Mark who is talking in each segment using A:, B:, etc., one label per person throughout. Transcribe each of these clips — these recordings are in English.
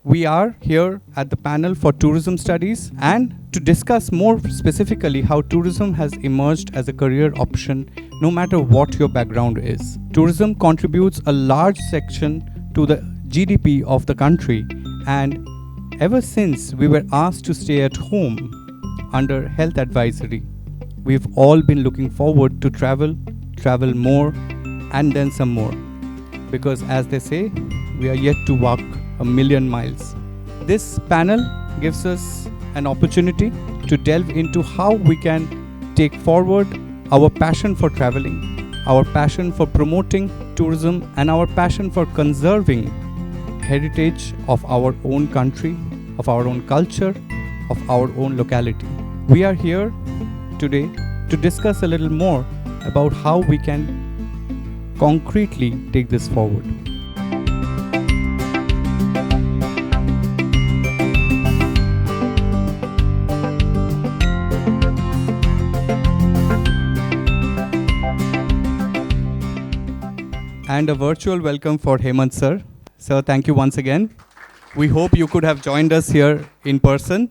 A: We are here at the panel for tourism studies and to discuss more specifically how tourism has emerged as a career option no matter what your background is. Tourism contributes a large section to the GDP of the country, and ever since we were asked to stay at home under health advisory, we've all been looking forward to travel more, and then some more. Because as they say, we are yet to walk a million miles. This panel gives us an opportunity to delve into how we can take forward our passion for traveling, our passion for promoting tourism, and our passion for conserving heritage of our own country, of our own culture, of our own locality. We are here today to discuss a little more about how we can concretely take this forward. And a virtual welcome for Hemant sir. Sir, thank you once again. We hope you could have joined us here in person,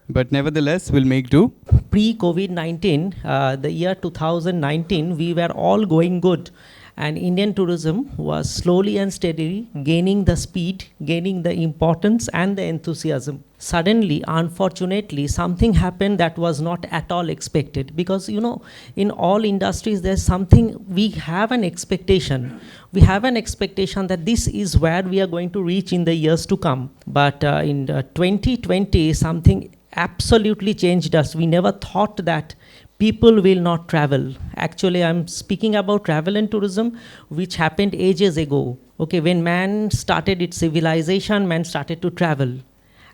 A: but nevertheless, we'll make do.
B: Pre-COVID-19, the year 2019, we were all going good. And Indian tourism was slowly and steadily gaining the speed, gaining the importance and the enthusiasm. Suddenly, unfortunately, something happened that was not at all expected. Because, in all industries, there's something, we have an expectation. We have an expectation that this is where we are going to reach in the years to come. But in 2020, something absolutely changed us. We never thought that people will not travel. Actually, I'm speaking about travel and tourism, which happened ages ago. Okay, when man started its civilization, man started to travel.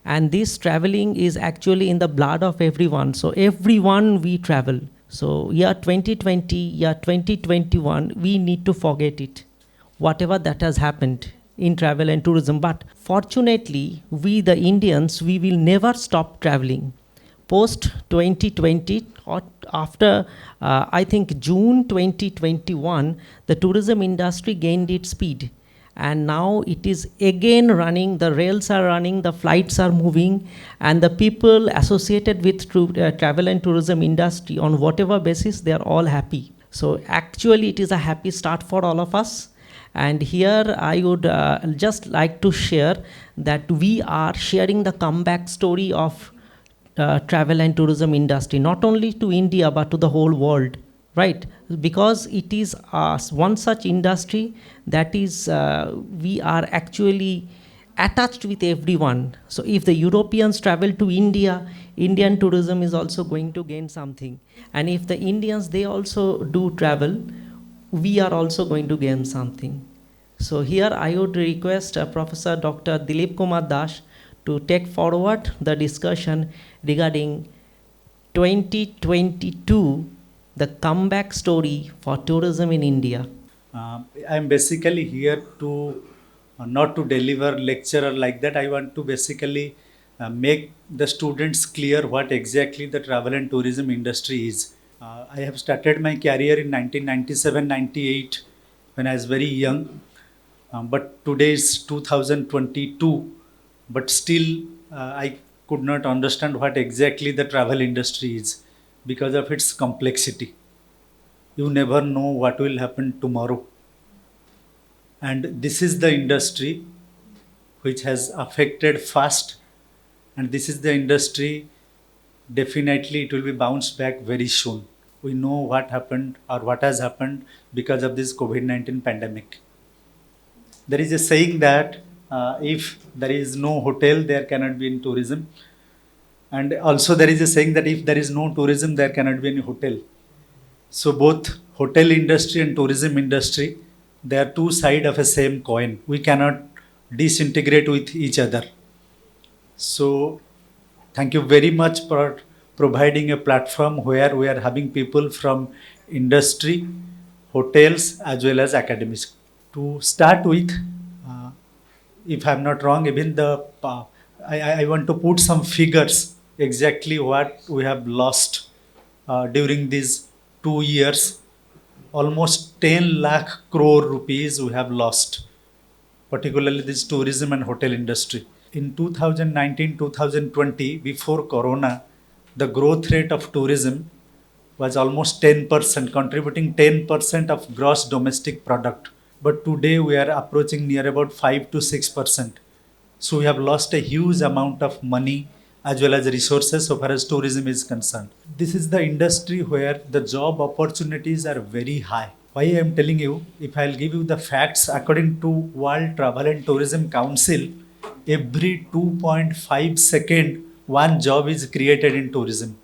B: And this traveling is actually in the blood of everyone. So everyone we travel. So year 2020, year 2021, we need to forget it. Whatever that has happened in travel and tourism. But fortunately, we the Indians, we will never stop traveling. Post 2020 or after I think June 2021, the tourism industry gained its speed, and now it is again running. The rails are running, the flights are moving, and the people associated with travel and tourism industry on whatever basis, they are all happy. So actually it is a happy start for all of us. And here I would just like to share that we are sharing the comeback story of travel and tourism industry, not only to India but to the whole world, right? Because it is one such industry that is we are actually attached with everyone. So if the Europeans travel to India, Indian tourism is also going to gain something. And if the Indians, they also do travel, we are also going to gain something. So here I would request Professor Dr. Dilip Kr to take forward the discussion regarding 2022, the comeback story for tourism in India.
C: I'm basically here to not to deliver lecture or like that. I want to basically make the students clear what exactly the travel and tourism industry is. I have started my career in 1997-98 when I was very young, but today is 2022. But still, I could not understand what exactly the travel industry is because of its complexity. You never know what will happen tomorrow. And this is the industry which has affected fast. And this is the industry, definitely it will be bounced back very soon. We know what happened or what has happened because of this COVID-19 pandemic. There is a saying that if there is no hotel, there cannot be any tourism. And also there is a saying that if there is no tourism, there cannot be any hotel. So both hotel industry and tourism industry, they are two sides of a same coin. We cannot disintegrate with each other. So thank you very much for providing a platform where we are having people from industry, hotels, as well as academics. To start with, if I'm not wrong, even I want to put some figures exactly what we have lost during these 2 years. Almost 10 lakh crore rupees we have lost, particularly this tourism and hotel industry. In 2019-2020, before Corona, the growth rate of tourism was almost 10%, contributing 10% of gross domestic product. But today we are approaching near about 5 to 6%. So we have lost a huge amount of money as well as resources so far as tourism is concerned. This is the industry where the job opportunities are very high. Why I am telling you, if I'll give you the facts, according to World Travel and Tourism Council, every 2.5 second one job is created in tourism.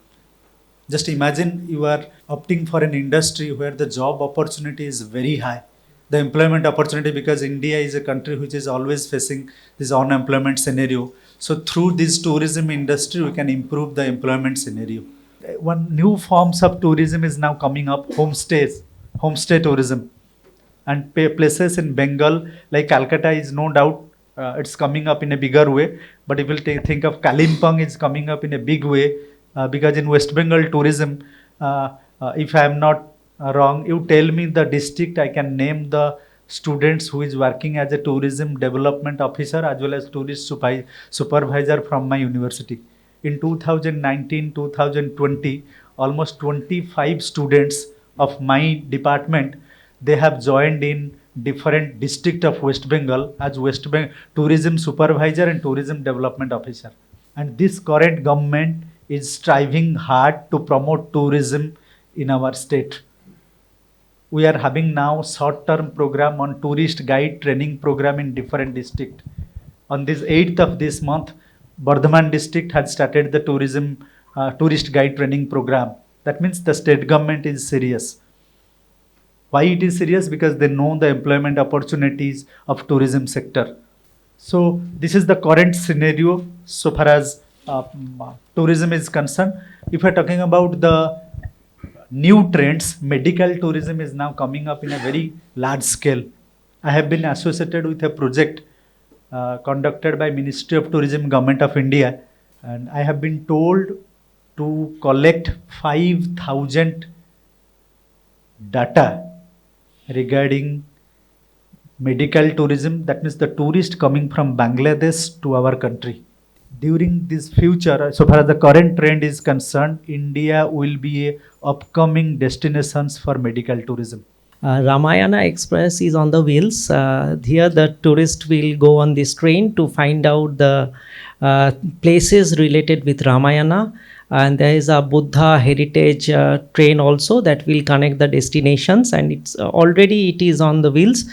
C: Just imagine you are opting for an industry where the job opportunity is very high. The employment opportunity, because India is a country which is always facing this unemployment scenario. So through this tourism industry, we can improve the employment scenario. One new forms of tourism is now coming up, homestays, homestay tourism. And places in Bengal like Calcutta is no doubt it's coming up in a bigger way. But if you think of Kalimpong, it's coming up in a big way because in West Bengal tourism, if I am not wrong, you tell me the district, I can name the students who is working as a tourism development officer as well as tourist supervisor from my university. In 2019-2020, almost 25 students of my department, they have joined in different district of West Bengal as West Bengal tourism supervisor and tourism development officer. And this current government is striving hard to promote tourism in our state. We are having now short-term program on tourist guide training program in different district. On this 8th of this month, Burdwan district has started the tourist guide training program. That means the state government is serious. Why it is serious? Because they know the employment opportunities of tourism sector. So this is the current scenario so far as tourism is concerned. If we are talking about the new trends, medical tourism is now coming up in a very large scale. I have been associated with a project conducted by Ministry of Tourism, Government of India, and I have been told to collect 5,000 data regarding medical tourism. That means the tourist coming from Bangladesh to our country. During this future, so far as the current trend is concerned, India will be a upcoming destinations for medical tourism.
B: Ramayana Express is on the wheels. Here the tourist will go on this train to find out the places related with Ramayana, and there is a Buddha heritage train also that will connect the destinations, and it's already it is on the wheels.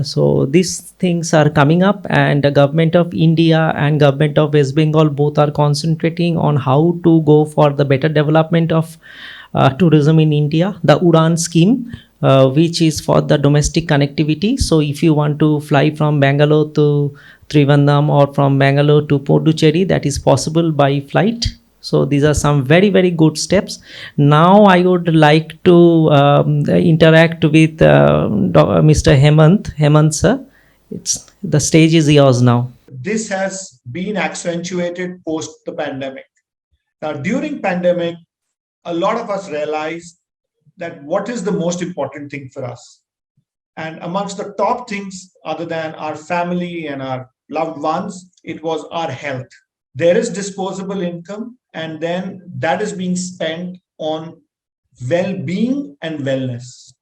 B: So these things are coming up, and the government of India and government of West Bengal both are concentrating on how to go for the better development of tourism in India. The Udan scheme, which is for the domestic connectivity. So if you want to fly from Bangalore to Trivandrum or from Bangalore to Pondicherry, that is possible by flight. So these are some very, very good steps. Now I would like to interact with Mr. Hemant sir. The stage is yours now.
D: This has been accentuated post the pandemic. Now, during pandemic, a lot of us realized that what is the most important thing for us. And amongst the top things, other than our family and our loved ones, it was our health. There is disposable income, and then that is being spent on well-being and wellness.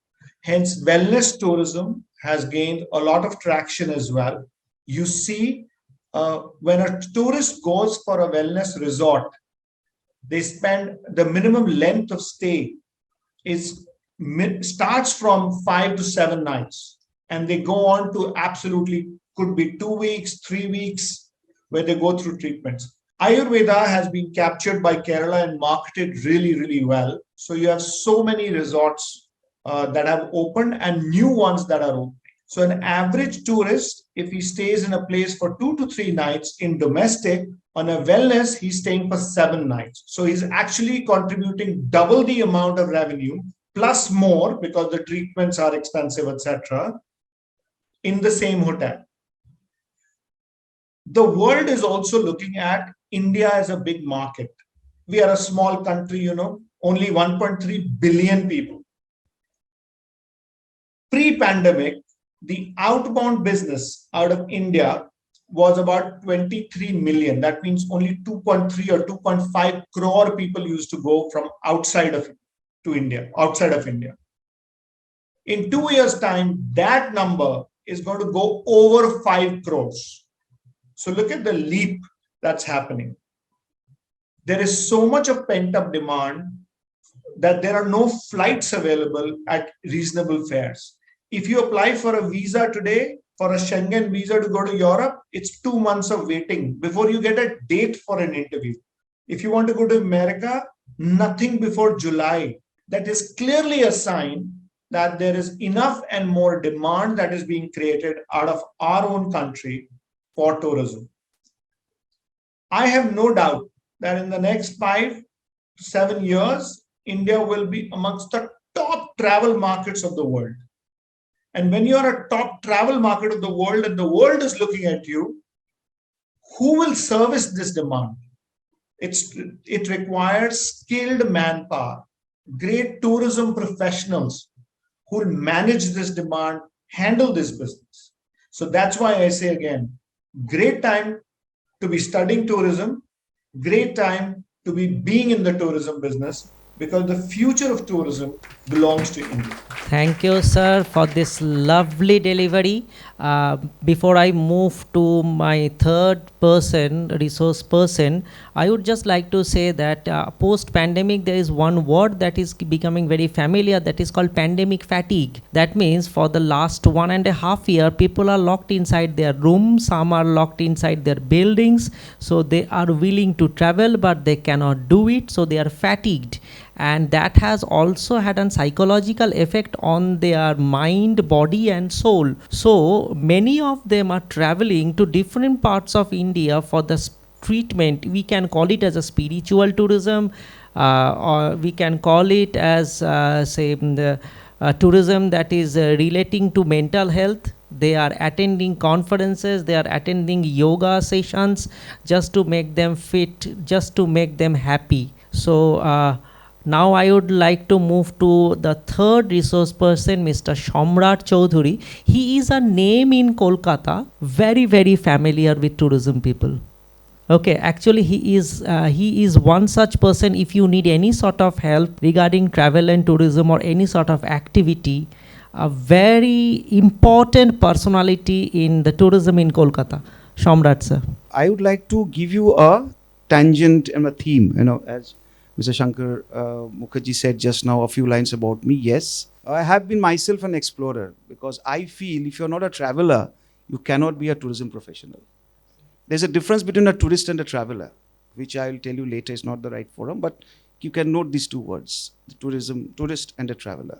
D: Hence, wellness tourism has gained a lot of traction as well. You see, when a tourist goes for a wellness resort, they spend the minimum length of stay starts from 5 to 7 nights, and they go on to absolutely could be 2 weeks, 3 weeks, where they go through treatments. Ayurveda has been captured by Kerala and marketed really, really well. So you have so many resorts that have opened and new ones that are open. So an average tourist, if he stays in a place for 2 to 3 nights in domestic, on a wellness, he's staying for 7 nights. So he's actually contributing double the amount of revenue plus more because the treatments are expensive, etc., in the same hotel. The world is also looking at India as a big market. We are a small country, only 1.3 billion people. Pre-pandemic, the outbound business out of India was about 23 million. That means only 2.3 or 2.5 crore people used to go from outside of India. In 2 years' time, that number is going to go over 5 crores. So look at the leap that's happening. There is so much of pent-up demand that there are no flights available at reasonable fares. If you apply for a visa today, for a Schengen visa to go to Europe, it's 2 months of waiting before you get a date for an interview. If you want to go to America, nothing before July. That is clearly a sign that there is enough and more demand that is being created out of our own country for tourism. I have no doubt that in the next 5 to 7 years, India will be amongst the top travel markets of the world. And when you're a top travel market of the world and the world is looking at you, who will service this demand? It requires skilled manpower, great tourism professionals who will manage this demand, handle this business. So that's why I say again, great time to be studying tourism, great time to be being in the tourism business, because the future of tourism belongs to India.
B: Thank you, sir, for this lovely delivery. Before I move to my third person, resource person, I would just like to say that post-pandemic, there is one word that is becoming very familiar, that is called pandemic fatigue. That means for the last 1.5 years, people are locked inside their rooms, some are locked inside their buildings, so they are willing to travel, but they cannot do it, so they are fatigued. And that has also had a psychological effect on their mind, body and soul. So many of them are traveling to different parts of India for the treatment. We can call it as a spiritual tourism, or we can call it as the tourism that is relating to mental health. They are attending conferences, they are attending yoga sessions just to make them fit, just to make them happy. So now I would like to move to the third resource person, Mr. Samrat Chowdhury. He is a name in Kolkata, very, very familiar with tourism people. Okay, actually he is one such person. If you need any sort of help regarding travel and tourism or any sort of activity, a very important personality in the tourism in Kolkata. Samrat sir.
E: I would like to give you a tangent and a theme, as Mr. Shankar Mukherjee said just now a few lines about me. Yes, I have been myself an explorer, because I feel if you're not a traveler, you cannot be a tourism professional. There's a difference between a tourist and a traveler, which I'll tell you later is not the right forum, but you can note these two words, the tourist and a traveler.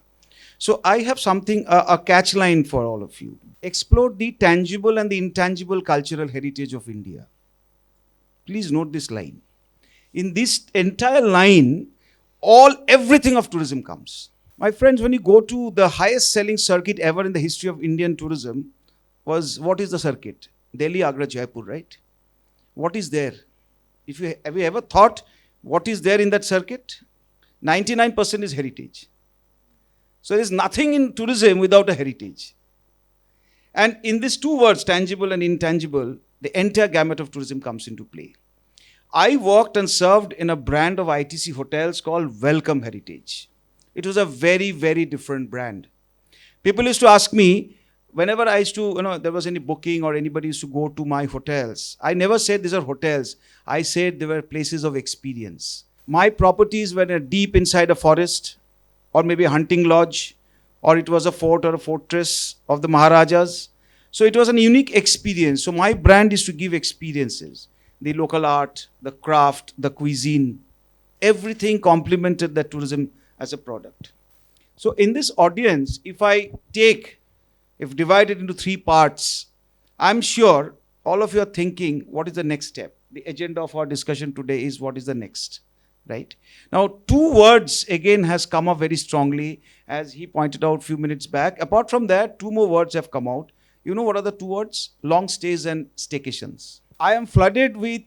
E: So I have something, a catch line for all of you. Explore the tangible and the intangible cultural heritage of India. Please note this line. In this entire line, everything of tourism comes. My friends, when you go to the highest selling circuit ever in the history of Indian tourism, what is the circuit? Delhi, Agra, Jaipur, right? What is there? Have you ever thought what is there in that circuit? 99% is heritage. So there is nothing in tourism without a heritage. And in these two words, tangible and intangible, the entire gamut of tourism comes into play. I worked and served in a brand of ITC hotels called Welcome Heritage. It was a very, very different brand. People used to ask me, whenever I used to, there was any booking or anybody used to go to my hotels, I never said these are hotels. I said they were places of experience. My properties were deep inside a forest, or maybe a hunting lodge, or it was a fort or a fortress of the Maharajas. So it was a unique experience. So my brand is to give experiences. The local art, the craft, the cuisine, everything complemented the tourism as a product. So in this audience, if divided into 3 parts, I'm sure all of you are thinking, what is the next step? The agenda of our discussion today is what is the next, right? Now, 2 words again has come up very strongly, as he pointed out a few minutes back. Apart from that, 2 more words have come out. You know what are the 2 words? Long stays and staycations. I am flooded with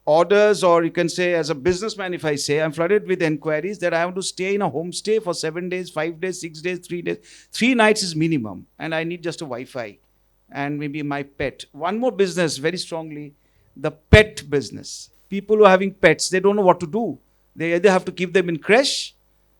E: orders, or you can say as a businessman, if I say, I'm flooded with inquiries that I have to stay in a homestay for 7 days, 5 days, 6 days, 3 days. 3 nights is minimum, and I need just a Wi-Fi. and maybe my pet. One more business, very strongly, the pet business. People who are having pets, they don't know what to do. They either have to keep them in creche,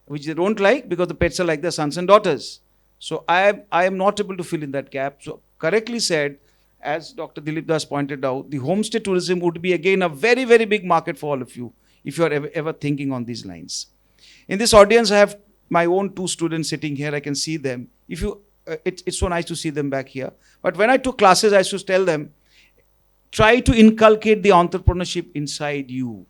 E: which they don't like because the pets are like their sons and daughters. So I am not able to fill in that gap. So correctly said, as Dr. Dilip Das pointed out, the homestay tourism would be again a very, very big market for all of you if you are ever thinking on these lines. In this audience, I have my own 2 students sitting here. I can see them. If you, it's so nice to see them back here. But when I took classes, I used to tell them, try to inculcate the entrepreneurship inside you.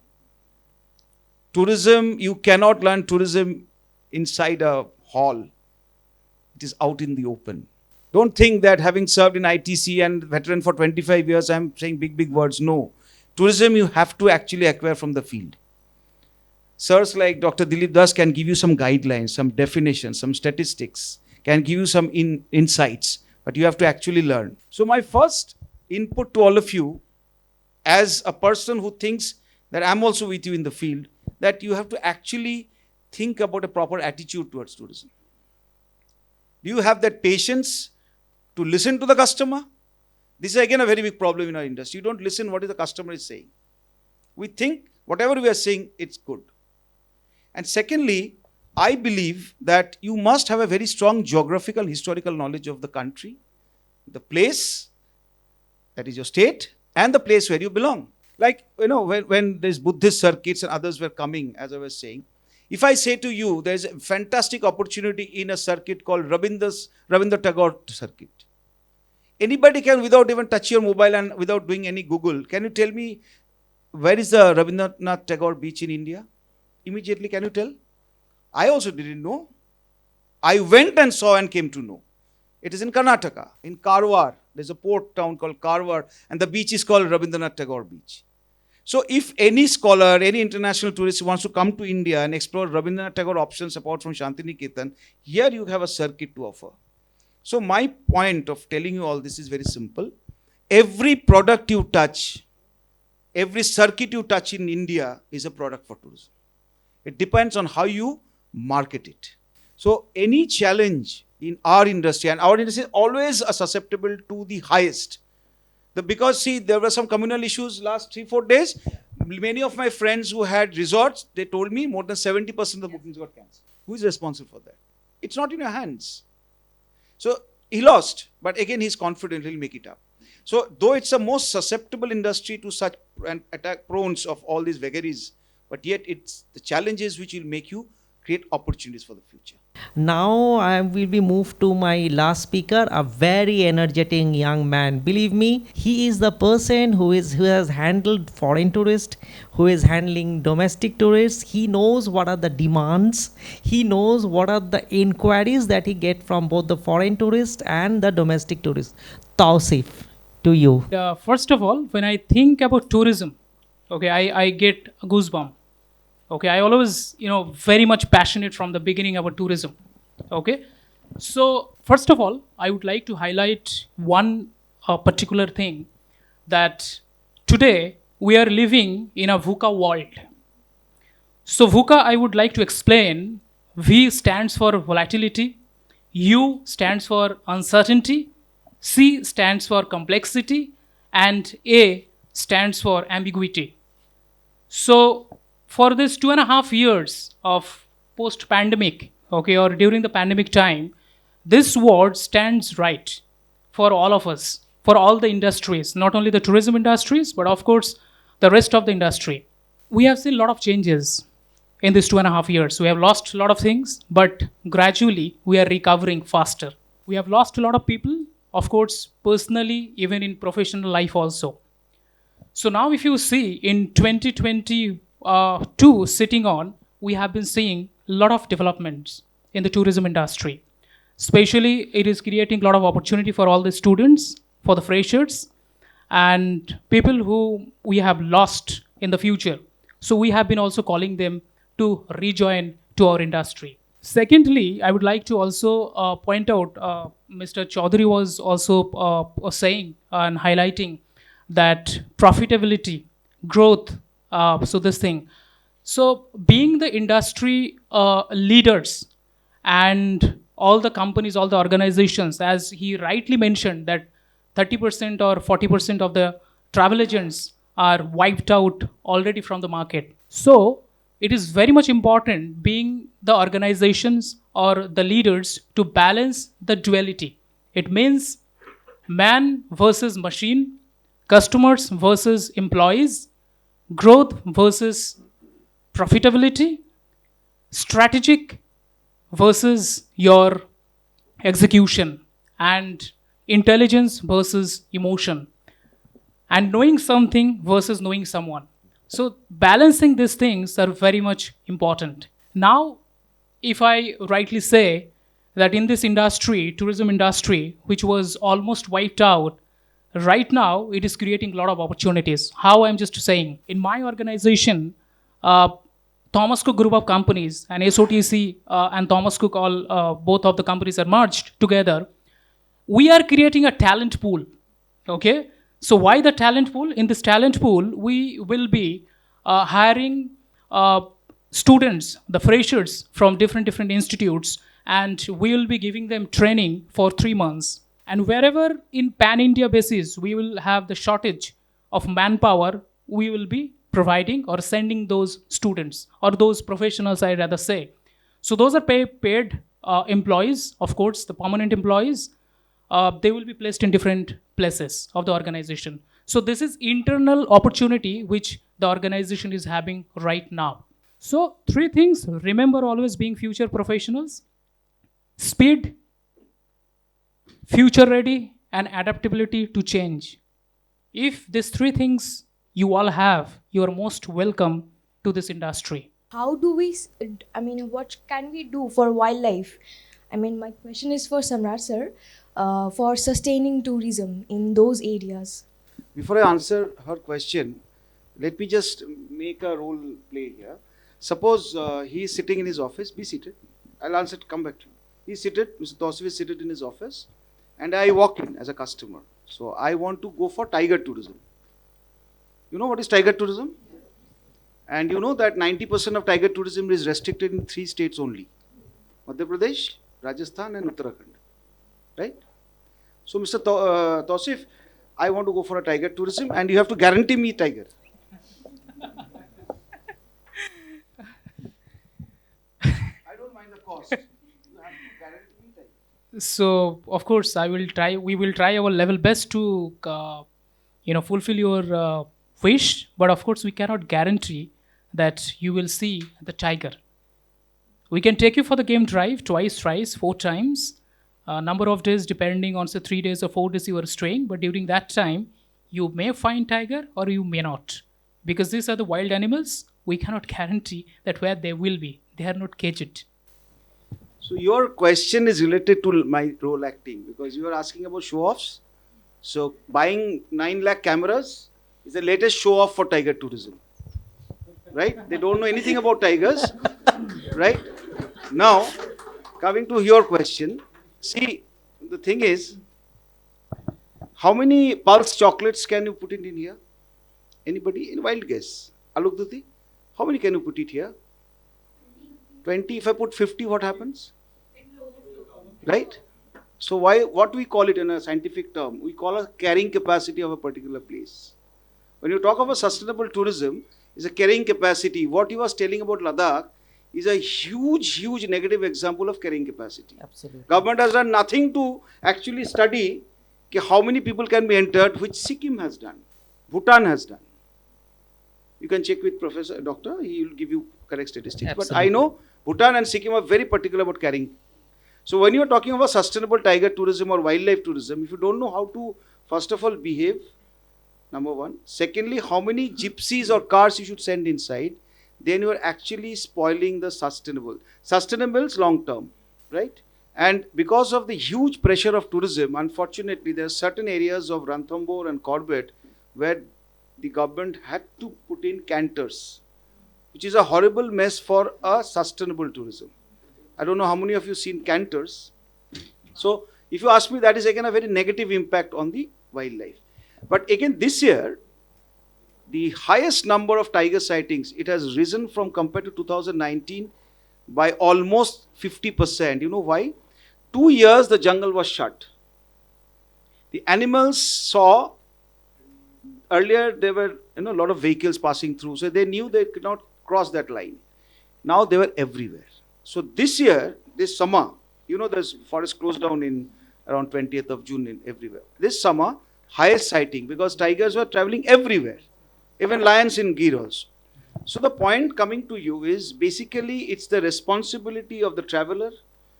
E: Tourism, you cannot learn tourism inside a hall. It is out in the open. Don't think that having served in ITC and veteran for 25 years, I'm saying big, big words. No. Tourism, you have to actually acquire from the field. Sirs like Dr. Dilip Das can give you some guidelines, some definitions, some statistics, can give you some insights, but you have to actually learn. So my first input to all of you, as a person who thinks that I'm also with you in the field, that you have to actually think about a proper attitude towards tourism. Do you have that patience to listen to the customer? This is again a very big problem in our industry. You don't listen what the customer is saying. We think whatever we are saying, it's good. And secondly, I believe that you must have a very strong geographical, historical knowledge of the country, the place, that is your state, and the place where you belong. Like, when there's Buddhist circuits and others were coming, as I was saying, if I say to you, there's a fantastic opportunity in a circuit called Rabindra Tagore circuit. Anybody can, without even touch your mobile and without doing any Google, can you tell me where is the Rabindranath Tagore beach in India? Immediately, can you tell? I also didn't know. I went and saw and came to know. It is in Karnataka, in Karwar. There's a port town called Karwar, and the beach is called Rabindranath Tagore Beach. So if any scholar, any international tourist wants to come to India and explore Rabindranath Tagore options apart from Shantiniketan, here you have a circuit to offer. So my point of telling you all this is very simple. Every product you touch, every circuit you touch in India is a product for tourism. It depends on how you market it. So any challenge in our industry, and our industry is always susceptible to the highest. Because see, there were some communal issues last 3-4 days. Many of my friends who had resorts, they told me more than 70% of the bookings got cancelled. Who is responsible for that? It's not in your hands. So he lost, but again he's confident he'll make it up. So though it's the most susceptible industry to such attack prones of all these vagaries, but yet it's the challenges which will make you create opportunities for the future.
B: Now I will be moved to my last speaker, a very energetic young man. Believe me, he is the person who has handled foreign tourists, who is handling domestic tourists. He knows what are the demands. He knows what are the inquiries that he gets from both the foreign tourists and the domestic tourists. Tausif, to you.
F: First of all, when I think about tourism, okay, I get a goosebump. Okay, I always, very much passionate from the beginning about tourism. Okay, so first of all, I would like to highlight one particular thing, that today we are living in a VUCA world. So VUCA, I would like to explain. V stands for volatility, U stands for uncertainty, C stands for complexity, and A stands for ambiguity. So for this 2.5 years of post-pandemic, okay, or during the pandemic time, this word stands right for all of us, for all the industries, not only the tourism industries, but of course, the rest of the industry. We have seen a lot of changes in these 2.5 years. We have lost a lot of things, but gradually we are recovering faster. We have lost a lot of people, of course, personally, even in professional life also. So now if you see in 2022 sitting on, we have been seeing a lot of developments in the tourism industry. Especially, it is creating a lot of opportunity for all the students, for the freshers, and people who we have lost in the future. So we have been also calling them to rejoin to our industry. Secondly, I would like to also point out, Mr. Chowdhury was also saying and highlighting that profitability, growth, so this thing. So being the industry leaders and all the companies, all the organizations, as he rightly mentioned, that 30% or 40% of the travel agents are wiped out already from the market. So it is very much important being the organizations or the leaders to balance the duality. It means man versus machine, customers versus employees, growth versus profitability, strategic versus your execution, and intelligence versus emotion, and knowing something versus knowing someone. So balancing these things are very much important. Now, if I rightly say that in this industry, tourism industry, which was almost wiped out, right now it is creating a lot of opportunities. How? I'm just saying, in my organization, Thomas Cook Group of Companies and SOTC and Thomas Cook, both of the companies are merged together. We are creating a talent pool. Okay, so why the talent pool? In this talent pool, we will be hiring students, the freshers from different institutes, and we will be giving them training for 3 months. And wherever in pan-India basis we will have the shortage of manpower, we will be providing or sending those students or those professionals, I rather say. So those are paid employees, of course, the permanent employees. They will be placed in different places of the organization. So this is internal opportunity which the organization is having right now. So 3 things, remember always being future professionals: speed, future ready, and adaptability to change. If these 3 things you all have, you are most welcome to this industry.
G: How do we, what can we do for wildlife? My question is for Samrat sir, for sustaining tourism in those areas.
E: Before I answer her question, let me just make a role play here. Suppose he is sitting in his office. Be seated. I'll answer, come back to you. He's seated, Mr. Tausif is seated in his office, and I walk in as a customer. So I want to go for tiger tourism. You know what is tiger tourism? And you know that 90% of tiger tourism is restricted in 3 states only: Madhya Pradesh, Rajasthan, and Uttarakhand. Right? So, Mr. Tausif, I want to go for a tiger tourism, and you have to guarantee me tiger. I don't mind the cost. You have to guarantee me tiger.
F: So, of course, we will try our level best to, fulfill your wish. But of course, we cannot guarantee that you will see the tiger. We can take you for the game drive twice, thrice, 4 times. Number of days depending on, say, 3 days or 4 days you are staying. But during that time, you may find tiger or you may not. Because these are the wild animals. We cannot guarantee that where they will be. They are not caged.
E: So your question is related to my role acting, because you are asking about show-offs. So buying 9 lakh cameras is the latest show-off for tiger tourism. Right? They don't know anything about tigers. Right? Now, coming to your question, see, the thing is, how many Pulse chocolates can you put in here? Anybody? In wild guess. Alok Duti, how many can you put it here? 20. If I put 50, what happens? Right? So what we call it in a scientific term, we call a carrying capacity of a particular place. When you talk about sustainable tourism, it's a carrying capacity. What you was telling about Ladakh is a huge negative example of carrying capacity.
B: Absolutely.
E: Government has done nothing to actually study how many people can be entered, which Sikkim has done, Bhutan has done. You can check with Professor Doctor, he will give you correct statistics.
B: Absolutely.
E: But I know Bhutan and Sikkim are very particular about carrying. So when you are talking about sustainable tiger tourism or wildlife tourism, if you don't know how to, first of all, behave, number one. Secondly, how many gypsies or cars you should send inside, then you are actually spoiling the sustainable. Sustainable is long term, right? And because of the huge pressure of tourism, unfortunately, there are certain areas of Ranthambore and Corbett where the government had to put in cantors, which is a horrible mess for a sustainable tourism. I don't know how many of you seen cantors. So if you ask me, that is again a very negative impact on the wildlife. But again, this year, the highest number of tiger sightings, it has risen from compared to 2019 by almost 50%. You know why? 2 years the jungle was shut. The animals saw, earlier there were a lot of vehicles passing through, so they knew they could not cross that line. Now they were everywhere. So this year, this summer, there's forest closed down in around 20th of June in everywhere. This summer, highest sighting, because tigers were traveling everywhere, even lions in Gir also. So the point coming to you is, basically it's the responsibility of the traveler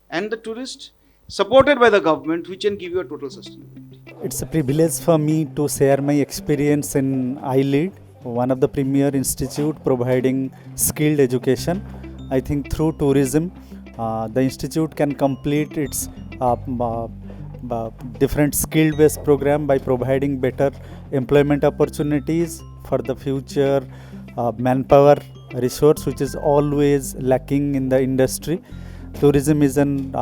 E: and the tourist, supported by the government, which can give you a total sustainability.
H: It's a privilege for me to share my experience in iLead, one of the premier institute providing skilled education. I think through tourism, the institute can complete its different skill-based program by providing better employment opportunities for the future manpower resource, which is always lacking in the industry. Tourism is an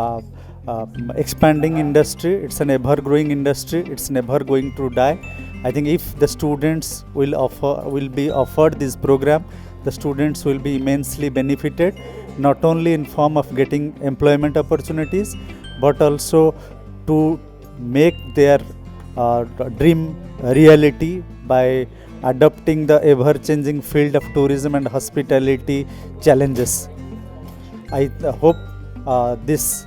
H: expanding industry. It's an ever-growing industry. It's never going to die. I think if the students will be offered this program, the students will be immensely benefited, not only in form of getting employment opportunities, but also to make their dream reality by adopting the ever-changing field of tourism and hospitality challenges. I hope this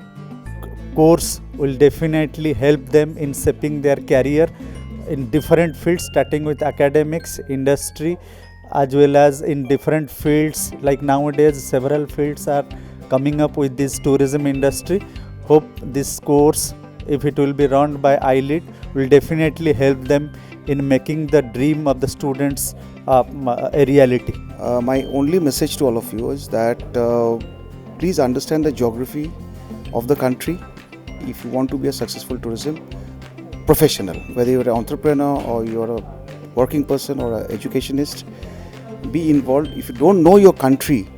H: course will definitely help them in shaping their career in different fields, starting with academics, industry, as well as in different fields. Like nowadays, several fields are coming up with this tourism industry. Hope this course, if it will be run by iLead, will definitely help them in making the dream of the students a reality.
E: My only message to all of you is that please understand the geography of the country if you want to be a successful tourism professional, whether you're an entrepreneur or you're a working person or an educationist. Be involved. If you don't know your country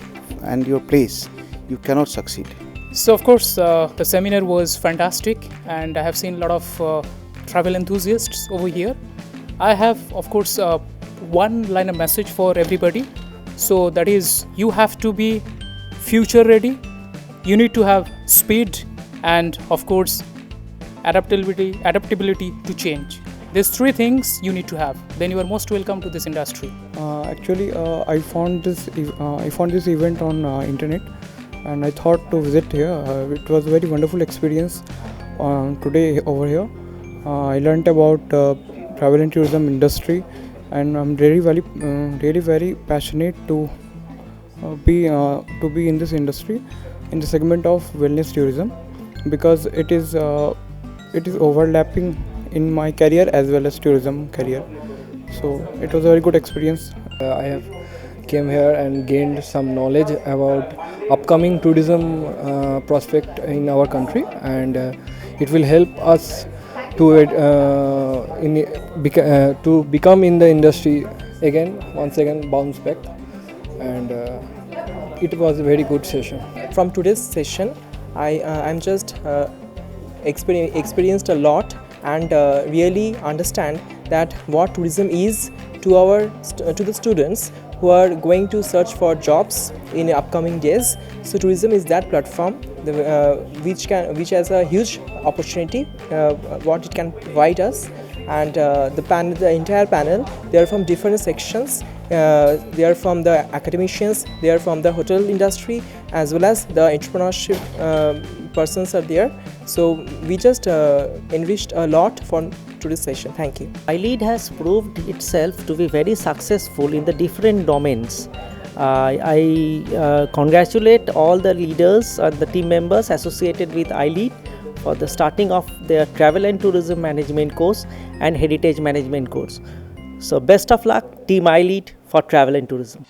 E: and your place, you cannot succeed.
F: So of course the seminar was fantastic, and I have seen a lot of travel enthusiasts over here. I have of course one line of message for everybody. So that is, you have to be future ready, you need to have speed, and of course adaptability to change. These three things you need to have. Then you are most welcome to this industry.
I: Actually, I found this event on internet, and I thought to visit here. It was a very wonderful experience today over here. I learnt about travel and tourism industry, and I'm really very passionate to be in this industry, in the segment of wellness tourism, because it is overlapping in my career as well as tourism career. So it was a very good experience.
J: I have came here and gained some knowledge about upcoming tourism prospect in our country, and it will help us to become in the industry once again bounce back, and it was a very good session.
K: From today's session, I'm just experienced a lot, and really understand that what tourism is to the students who are going to search for jobs in the upcoming days. So tourism is that platform which has a huge opportunity, what it can provide us. And the entire panel, they are from different sections. They are from the academicians, they are from the hotel industry, as well as the entrepreneurship persons are there. So we just enriched a lot for today's session. Thank you.
B: iLead has proved itself to be very successful in the different domains. I congratulate all the leaders and the team members associated with iLead for the starting of their travel and tourism management course and heritage management course. So best of luck, Team iLead, for travel and tourism.